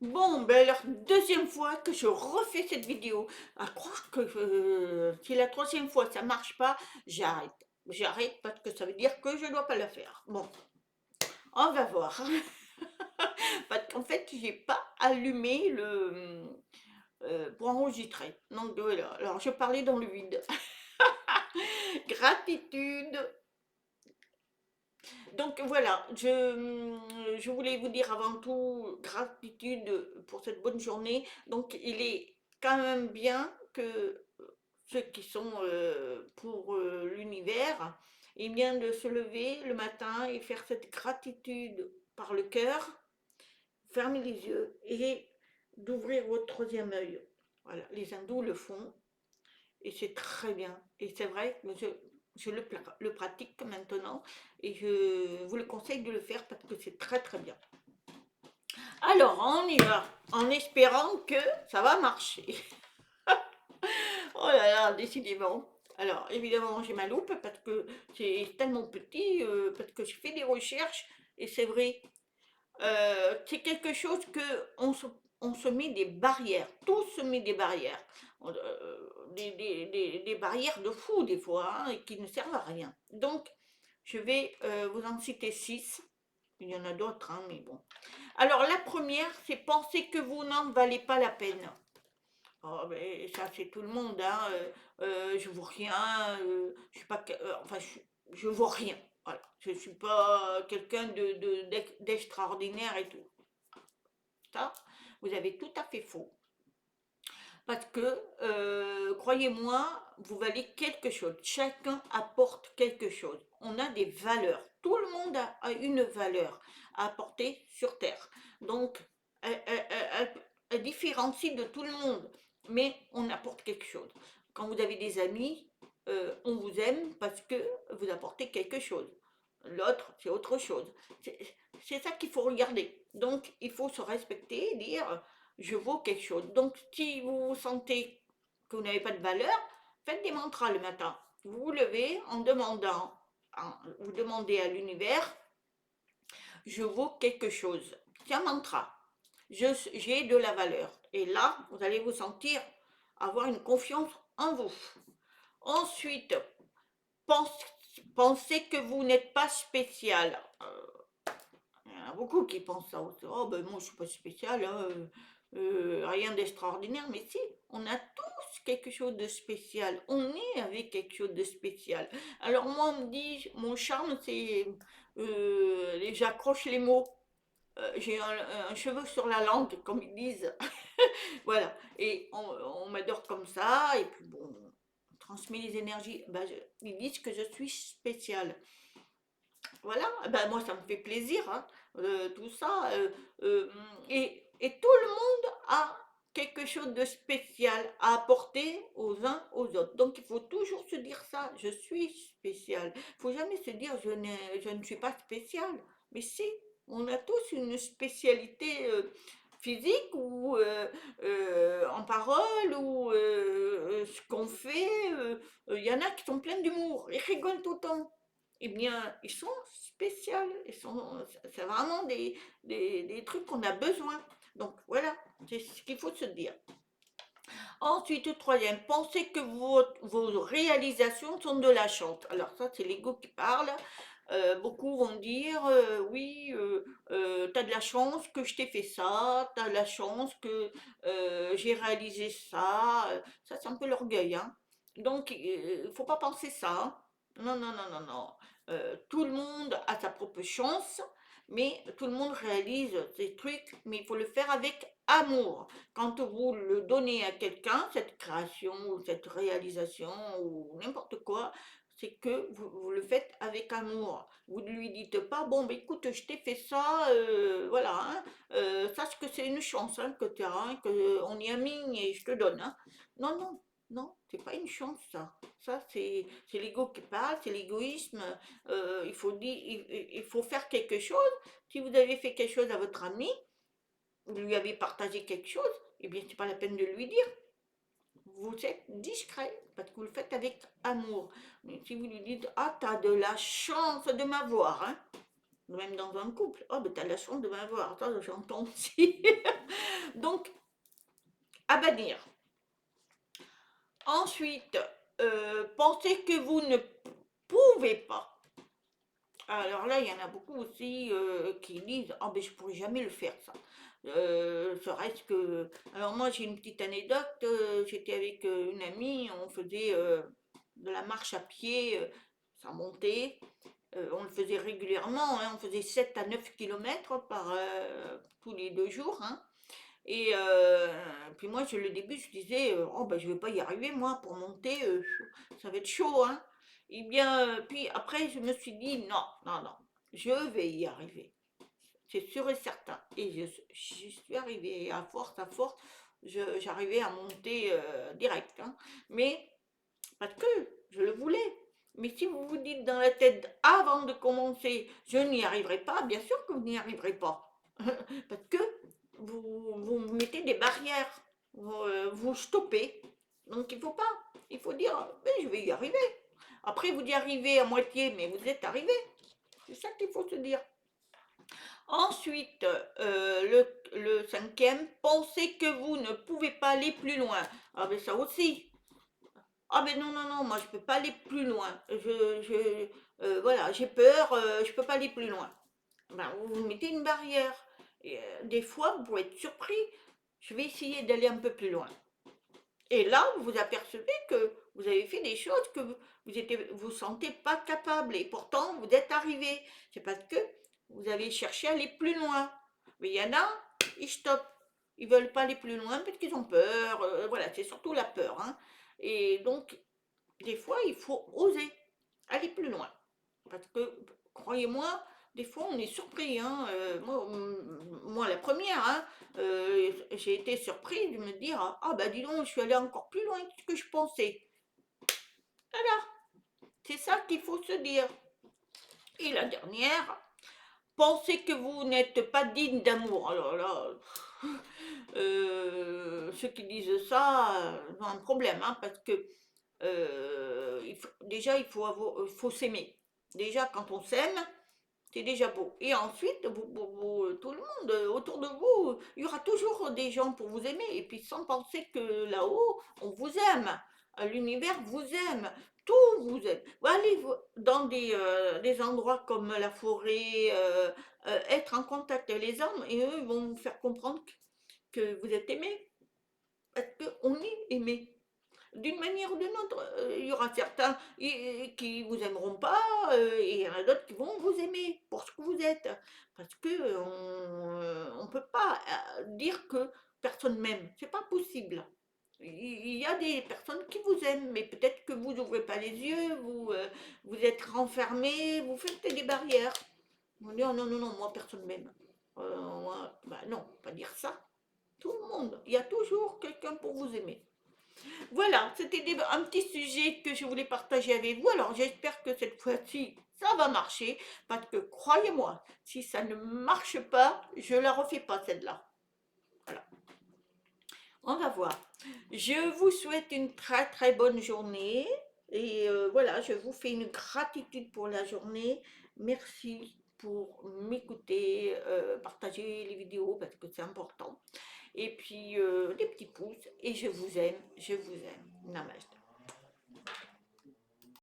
Bon, ben alors, deuxième fois que je refais cette vidéo. À croire que si la troisième fois ça marche pas, j'arrête. J'arrête parce que ça veut dire que je dois pas la faire. Bon, on va voir. Parce qu'en fait, j'ai pas allumé le pour enregistrer. Donc voilà. Alors je parlais dans le vide. Gratitude. Donc voilà, je voulais vous dire avant tout gratitude pour cette bonne journée. Donc il est quand même bien que ceux qui sont pour l'univers, eh bien de se lever le matin et faire cette gratitude par le cœur, fermer les yeux et d'ouvrir votre troisième œil. Voilà, les hindous le font et c'est très bien. Et c'est vrai que je le pratique maintenant et je vous le conseille de le faire parce que c'est très très bien. Alors, on y va, en espérant que ça va marcher. Oh là là, décidément. Alors, évidemment, j'ai ma loupe parce que c'est tellement petit, parce que je fais des recherches et c'est vrai, c'est quelque chose que on se met des barrières. Tout se met des barrières. Des barrières de fou, des fois, hein, et qui ne servent à rien. Donc, je vais vous en citer six. Il y en a d'autres, hein, mais bon. Alors, la première, c'est penser que vous n'en valez pas la peine. Oh, mais ça, c'est tout le monde, hein. Je vaux rien. Je suis pas, enfin, je vaux rien. Voilà. Je ne suis pas quelqu'un d'extraordinaire et tout. Ça, vous avez tout à fait faux. Parce que, croyez-moi, vous valez quelque chose. Chacun apporte quelque chose. On a des valeurs. Tout le monde a une valeur à apporter sur Terre. Donc, elle différencie de tout le monde. Mais on apporte quelque chose. Quand vous avez des amis, on vous aime parce que vous apportez quelque chose. L'autre, c'est autre chose. C'est ça qu'il faut regarder. Donc, il faut se respecter et dire je vaux quelque chose. Donc, si vous vous sentez que vous n'avez pas de valeur, faites des mantras le matin. Vous vous levez en demandant, vous demandez à l'univers, je vaux quelque chose. C'est un mantra. J'ai de la valeur. Et là, vous allez vous sentir avoir une confiance en vous. Ensuite, pense- pensez que vous n'êtes pas spécial. Il y en a beaucoup qui pensent ça aussi. Oh ben moi je suis pas spécial, hein, rien d'extraordinaire, mais si, on a tous quelque chose de spécial. On est avec quelque chose de spécial. Alors moi on me dit, mon charme c'est, j'accroche les mots. J'ai un cheveu sur la langue, comme ils disent. Voilà. Et on m'adore comme ça. Et puis bon, on transmet les énergies. Ben, ils disent que je suis spéciale. Voilà, ben moi ça me fait plaisir, hein, tout ça. Euh, et tout le monde a quelque chose de spécial à apporter aux uns aux autres. Donc il faut toujours se dire ça, je suis spécial. Il ne faut jamais se dire je ne suis pas spécial. Mais si, on a tous une spécialité physique ou en parole ou ce qu'on fait. Il y en a qui sont pleins d'humour, ils rigolent tout le temps. Eh bien, ils sont spéciaux. C'est vraiment des trucs qu'on a besoin. Donc voilà, c'est ce qu'il faut se dire. Ensuite, troisième, pensez que vos réalisations sont de la chance. Alors ça, c'est l'ego qui parle. Beaucoup vont dire, oui, t'as de la chance que je t'ai fait ça, t'as de la chance que j'ai réalisé ça. Ça, c'est un peu l'orgueil, hein. Donc, il faut pas penser ça, hein. Non, non, non, non, non. Tout le monde a sa propre chance, mais tout le monde réalise ses trucs, mais il faut le faire avec amour. Quand vous le donnez à quelqu'un, cette création ou cette réalisation ou n'importe quoi, c'est que vous le faites avec amour. Vous ne lui dites pas, bon, bah, écoute, je t'ai fait ça, voilà, hein, sache que c'est une chance hein, que tu as, hein, qu'on y a mis et je te donne. Hein. Non, non, non, c'est pas une chance, ça. Ça, c'est l'ego qui parle, c'est l'égoïsme. Il faut faire quelque chose. Si vous avez fait quelque chose à votre ami, vous lui avez partagé quelque chose, eh bien, c'est pas la peine de lui dire. Vous êtes discret parce que vous le faites avec amour. Mais si vous lui dites, ah, t'as de la chance de m'avoir, hein, même dans un couple. Oh, ben t'as la chance de m'avoir, ça j'entends aussi. Donc, à bannir. Ensuite, pensez que vous ne pouvez pas. Alors là, il y en a beaucoup aussi qui disent oh, ben je pourrais jamais le faire ça. Serait-ce que. Alors, moi, j'ai une petite anecdote. J'étais avec une amie, on faisait de la marche à pied, ça montait. On le faisait régulièrement, hein, on faisait 7 à 9 kilomètres par tous les 2 jours, hein. Et puis moi, le début, je disais, oh ben je vais pas y arriver, moi, pour monter, ça va être chaud, hein. Et bien, puis après, je me suis dit, non, non, non, je vais y arriver, c'est sûr et certain. Et j'y suis arrivée, et à force, j'arrivais à monter direct, hein. Mais parce que je le voulais. Mais si vous vous dites dans la tête avant de commencer, je n'y arriverai pas, bien sûr que vous n'y arriverez pas. Parce que vous mettez des barrières, vous stoppez. Donc il faut pas. Il faut dire, mais je vais y arriver. Après, vous y arrivez à moitié, mais vous êtes arrivé. C'est ça qu'il faut se dire. Ensuite, le cinquième, pensez que vous ne pouvez pas aller plus loin. Ah ben ça aussi, ah ben non, non, non, moi je peux pas aller plus loin. Voilà, j'ai peur, je peux pas aller plus loin. Ben, vous mettez une barrière. Et, des fois, vous pouvez être surpris. Je vais essayer d'aller un peu plus loin. Et là, vous vous apercevez que vous avez fait des choses que vous sentez pas capable. Et pourtant, vous êtes arrivé. C'est parce que vous avez cherché à aller plus loin. Mais il y en a, ils stoppent. Ils veulent pas aller plus loin parce qu'ils ont peur. Voilà, c'est surtout la peur, hein. Et donc, des fois, il faut oser aller plus loin. Parce que, croyez-moi, des fois, on est surpris, hein. Moi, la première, hein, j'ai été surprise de me dire, ah bah dis donc, je suis allée encore plus loin que ce que je pensais. Voilà, c'est ça qu'il faut se dire. Et la dernière, pensez que vous n'êtes pas digne d'amour. Alors là, ceux qui disent ça ont un problème, hein, parce que déjà, il faut s'aimer. Déjà, quand on s'aime, c'est déjà beau. Et ensuite, tout le monde autour de vous, il y aura toujours des gens pour vous aimer. Et puis sans penser que là-haut, on vous aime. L'univers vous aime. Tout vous aime. Vous allez dans des endroits comme la forêt, être en contact avec les arbres, et eux ils vont vous faire comprendre que vous êtes aimé. Parce qu'on est aimé. D'une manière ou d'une autre, il y aura certains qui vous aimeront pas, et il y en a d'autres qui vont vous aimer pour ce que vous êtes. Parce que on peut pas dire que personne m'aime. C'est pas possible. Il y a des personnes qui vous aiment, mais peut-être que vous n'ouvrez pas les yeux, vous êtes renfermé, vous faites des barrières. Vous dites, oh non, non, non, moi personne m'aime. Bah non, pas dire ça. Tout le monde. Il y a toujours quelqu'un pour vous aimer. Voilà, c'était un petit sujet que je voulais partager avec vous. Alors j'espère que cette fois-ci, ça va marcher. Parce que croyez-moi, si ça ne marche pas, je la refais pas celle-là. Voilà, on va voir. Je vous souhaite une très très bonne journée. Et voilà, je vous fais une gratitude pour la journée. Merci pour m'écouter, partager les vidéos parce que c'est important. Et puis des petits pouces. Et je vous aime, je vous aime. Namaste.